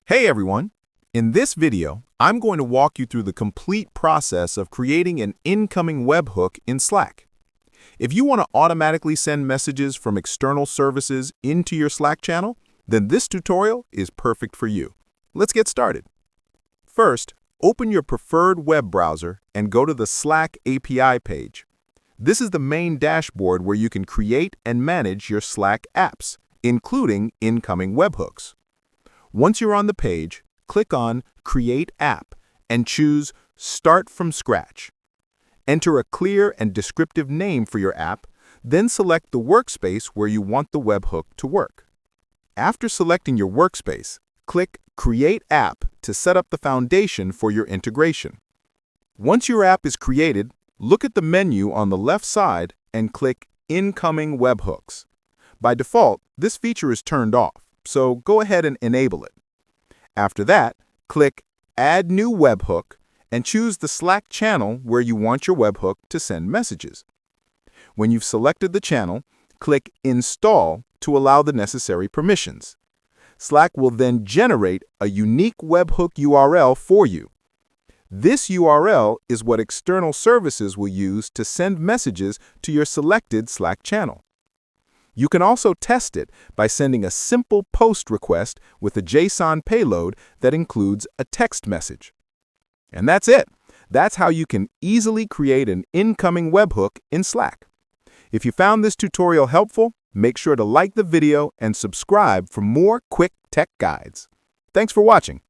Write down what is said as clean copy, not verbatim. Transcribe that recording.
Hey everyone! In this video, I'm going to walk you through the complete process of creating an incoming webhook in Slack. If you want to automatically send messages from external services into your Slack channel, then this tutorial is perfect for you. Let's get started. First, open your preferred web browser and go to the Slack API page. This is the main dashboard where you can create and manage your Slack apps, including incoming webhooks. Once you're on the page, click on Create App and choose Start from Scratch. Enter a clear and descriptive name for your app, then select the workspace where you want the webhook to work. After selecting your workspace, click Create App to set up the foundation for your integration. Once your app is created, look at the menu on the left side and click Incoming Webhooks. By default, this feature is turned off, so go ahead and enable it. After that, click Add New Webhook and choose the Slack channel where you want your webhook to send messages. When you've selected the channel, click Install to allow the necessary permissions. Slack will then generate a unique webhook URL for you. This URL is what external services will use to send messages to your selected Slack channel. You can also test it by sending a simple post request with a JSON payload that includes a text message. And that's it. That's how you can easily create an incoming webhook in Slack. If you found this tutorial helpful, make sure to like the video and subscribe for more quick tech guides. Thanks for watching.